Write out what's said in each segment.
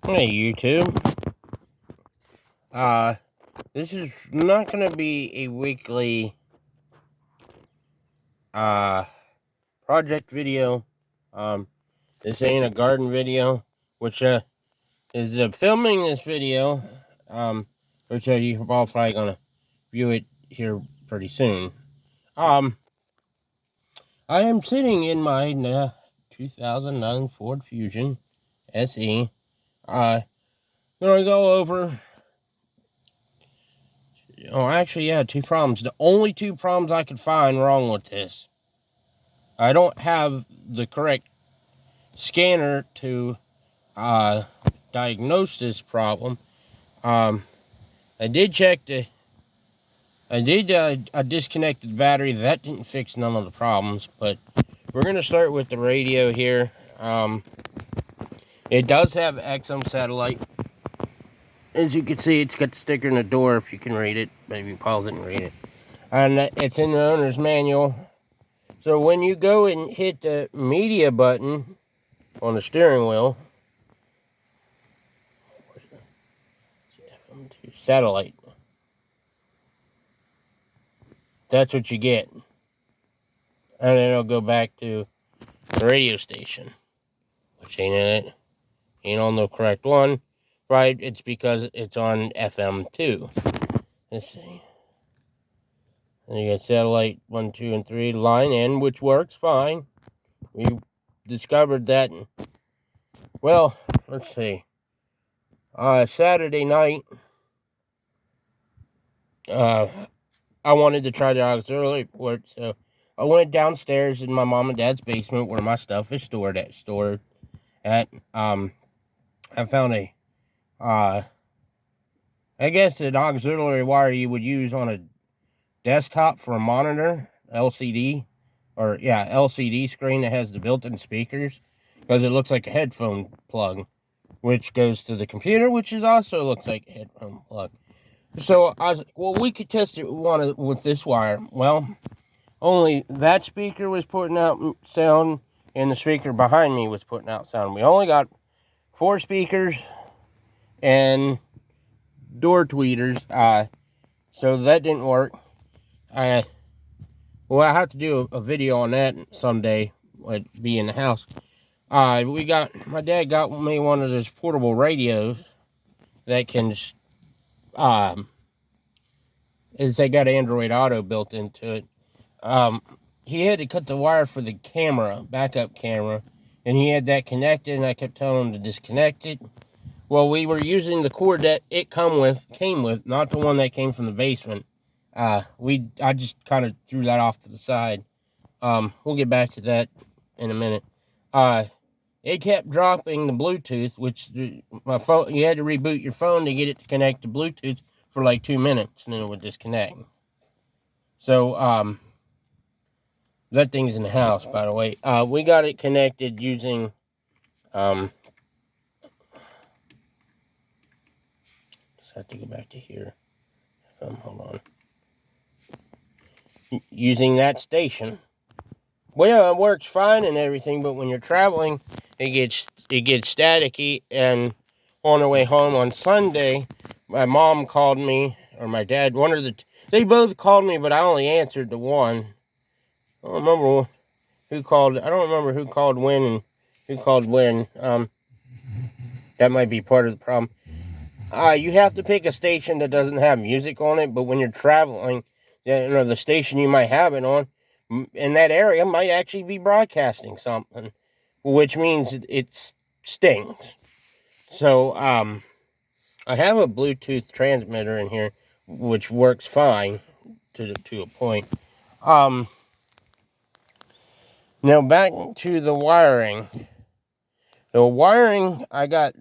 Hey YouTube. This is not gonna be a weekly project video. This ain't a garden video, which is filming this video. Which you're all probably gonna view it here pretty soon. I am sitting in my 2009 Ford Fusion SE. Gonna go over. Oh, actually, yeah, two problems. The only two problems I could find wrong with this. I don't have the correct scanner to diagnose this problem. I did check I disconnected the battery. That didn't fix none of the problems, but we're going to start with the radio here. It does have XM satellite. As you can see, it's got the sticker in the door if you can read it. Maybe Paul didn't read it. And it's in the owner's manual. So when you go and hit the media button on the steering wheel, satellite, that's what you get. And then it'll go back to the radio station, which ain't in it. Ain't on the correct one. Right, it's because it's on FM 2. Let's see. And you got satellite 1, 2, and 3 line in, which works fine. We discovered that. Well, let's see. Saturday night, I wanted to try the auxiliary port, so I went downstairs in my mom and dad's basement where my stuff is stored at. I found a, I guess an auxiliary wire you would use on a desktop for a monitor, LCD, or yeah, LCD screen that has the built-in speakers, because it looks like a headphone plug, which goes to the computer, which is also looks like a headphone plug. So I was like, well, we could test it with this wire. Well, only that speaker was putting out sound, and the speaker behind me was putting out sound. We only got 4 speakers and door tweeters, so that didn't work. I have to do a video on that someday. Would be in the house. My dad got me one of those portable radios that can, they got Android Auto built into it. He had to cut the wire for the camera, backup camera, and he had that connected, and I kept telling him to disconnect it. Well, we were using the cord that it came with, not the one that came from the basement. I just kind of threw that off to the side. We'll get back to that in a minute. It kept dropping the Bluetooth, which my phone, you had to reboot your phone to get it to connect to Bluetooth for like 2 minutes, and then it would disconnect. So, that thing's in the house, by the way. We got it connected using, just have to go back to here. Hold on. Using that station. Well, it works fine and everything, but when you're traveling, it gets staticky. And on the way home on Sunday, my mom called me, or my dad, they both called me, but I only answered the one. I don't remember who called. I don't remember who called when and who called when. That might be part of the problem. You have to pick a station that doesn't have music on it, but when you're traveling, the station you might have it on in that area might actually be broadcasting something, which means it stings. So, I have a Bluetooth transmitter in here, which works fine to a point. Now back to the wiring. The wiring, I got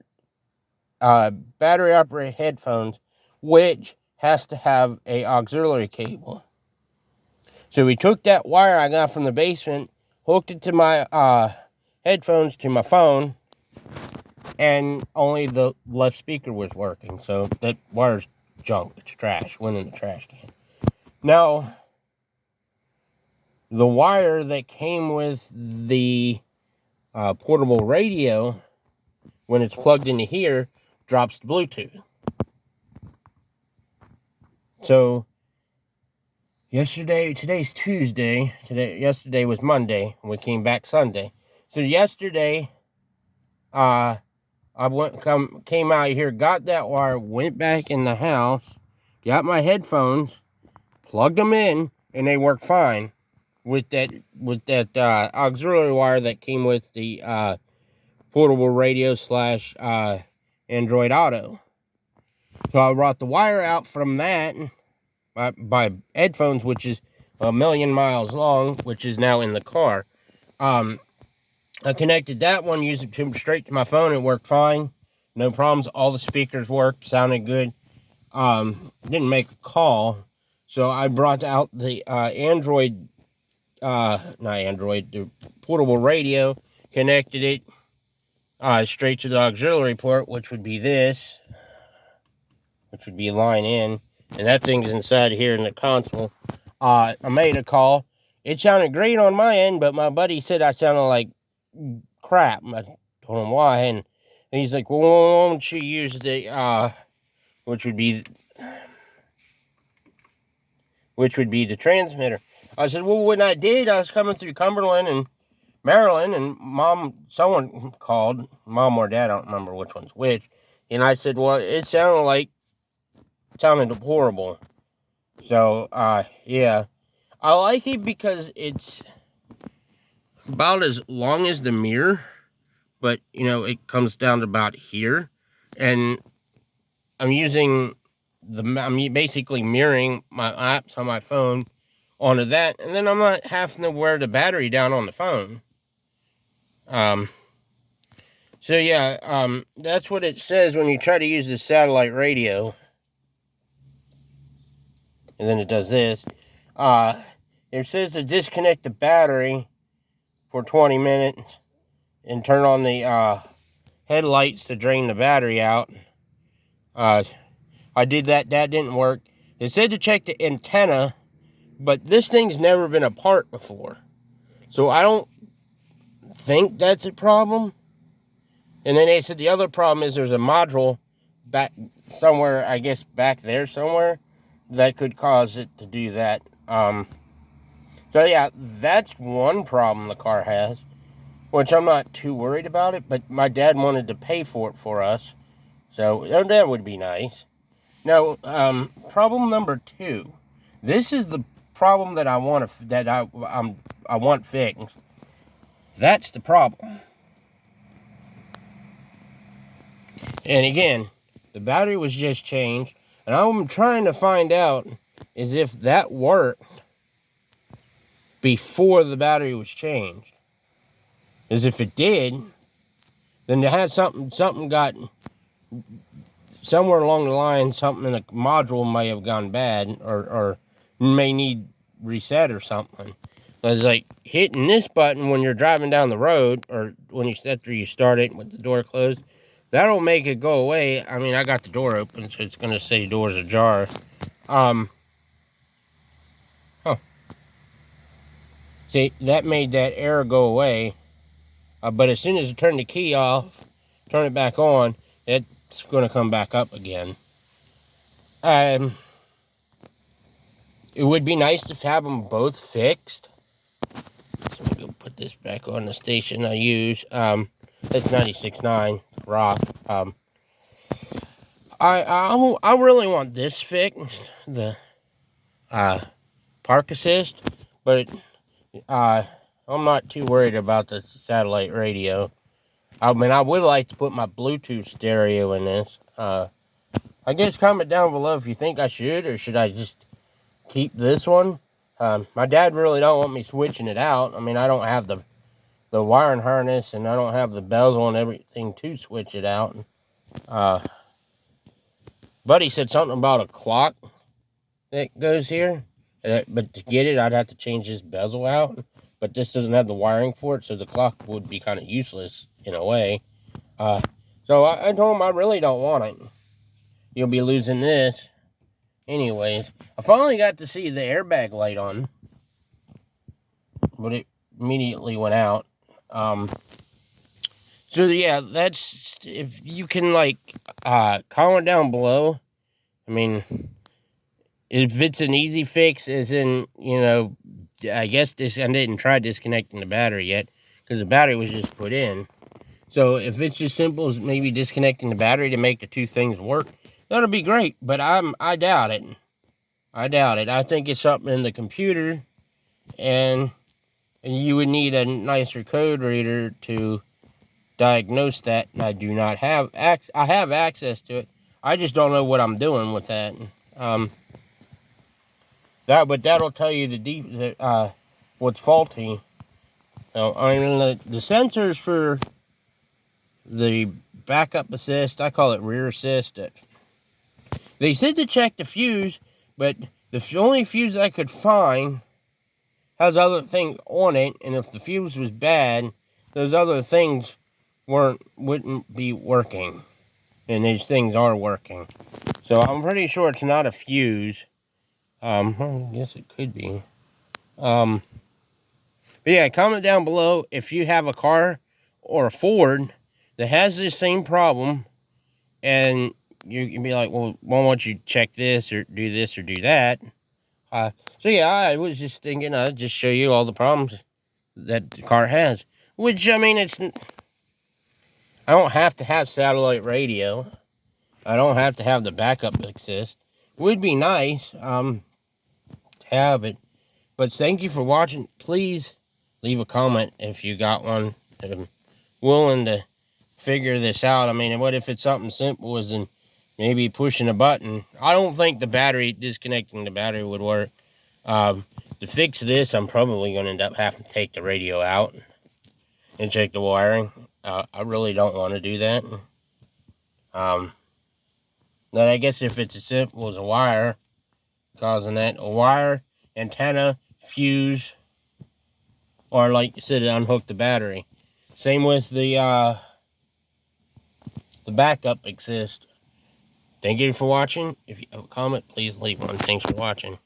battery operated headphones, which has to have a auxiliary cable. So we took that wire I got from the basement, hooked it to my headphones to my phone, and only the left speaker was working. So that wire's junk. It's trash. Went in the trash can. Now, the wire that came with the portable radio when it's plugged into here, drops the Bluetooth. So today's Tuesday. Yesterday was Monday, and we came back Sunday. So yesterday, I came out here, got that wire, went back in the house, got my headphones, plugged them in, and they work fine with that auxiliary wire that came with the portable radio / Android Auto. So I brought the wire out from that by headphones, which is 1,000,000 miles long, which is now in the car. I connected that one, used it straight to my phone. It worked fine, no problems. All the speakers worked, sounded good. Didn't make a call, so I brought out the the portable radio, connected it straight to the auxiliary port, which would be this, which would be line in, and that thing's inside here in the console. I made a call. It sounded great on my end, but my buddy said I sounded like crap. I told him why, and he's like, well, why don't you use the which would be the transmitter. I said, well, when I did, I was coming through Cumberland and Maryland, and someone called, mom or dad, I don't remember which one's which, and I said, well, it sounded horrible. So yeah, I like it because it's about as long as the mirror, but it comes down to about here, and I'm basically mirroring my apps on my phone onto that, and then I'm not having to wear the battery down on the phone. So yeah, that's what it says when you try to use the satellite radio. And then it does this. It says to disconnect the battery for 20 minutes and turn on the headlights to drain the battery out. I did that. That didn't work. It said to check the antenna, but this thing's never been apart before, so I don't think that's a problem. And then they said the other problem is there's a module back somewhere, I guess back there somewhere, that could cause it to do that. So yeah, that's one problem the car has, which I'm not too worried about it, but my dad wanted to pay for it for us, so that would be nice. Now, problem number 2. This is the problem that I want fixed. That's the problem. And again, the battery was just changed, and I'm trying to find out is if that worked before the battery was changed. As if it did, then it had something got somewhere along the line, something in the module may have gone bad, or may need reset or something. It's like hitting this button when you're driving down the road, or after you start it with the door closed, that'll make it go away. I mean, I got the door open, so it's going to say doors ajar. See, that made that error go away. But as soon as I turn the key off, turn it back on, it's going to come back up again. It would be nice to have them both fixed. So let me go put this back on the station I use. That's 96.9 Rock. I really want this fixed, the Park Assist, but I'm not too worried about the satellite radio. I mean, I would like to put my Bluetooth stereo in this. I guess comment down below if you think I should, or should I just keep this one. My dad really don't want me switching it out. I mean, I don't have the wiring harness, and I don't have the bezel and everything to switch it out. Buddy said something about a clock that goes here, but to get it, I'd have to change this bezel out. But this doesn't have the wiring for it, so the clock would be kind of useless in a way. So I told him I really don't want it. You'll be losing this. Anyways, I finally got to see the airbag light on, but it immediately went out. So yeah, that's, if you can like comment down below. I mean, if it's an easy fix, as in, you know, I guess I didn't try disconnecting the battery yet because the battery was just put in. So if it's as simple as maybe disconnecting the battery to make the two things work, that'll be great. But I doubt it. I doubt it. I think it's something in the computer, and you would need a nicer code reader to diagnose that. And I do not have I have access to it. I just don't know what I'm doing with that. But that'll tell you what's faulty. So, I mean, the sensors for the backup assist, I call it rear assist. They said to check the fuse, but the only fuse I could find has other things on it, and if the fuse was bad, those other things wouldn't be working, and these things are working. So I'm pretty sure it's not a fuse. I guess it could be. But yeah, comment down below if you have a car or a Ford that has this same problem, and you can be like, well, why don't you check this or do that? So yeah, I was just thinking I'd just show you all the problems that the car has. Which, I mean, I don't have to have satellite radio. I don't have to have the backup assist. Would be nice to have it. But thank you for watching. Please leave a comment if you got one. I'm willing to figure this out. I mean, what if it's something simple as in maybe pushing a button? I don't think disconnecting the battery would work. To fix this, I'm probably going to end up having to take the radio out and check the wiring. I really don't want to do that. But I guess if it's as simple as a wire causing that, a wire, antenna, fuse, or like you said, unhook the battery. Same with the backup assist. Thank you for watching. If you have a comment, please leave one. Thanks for watching.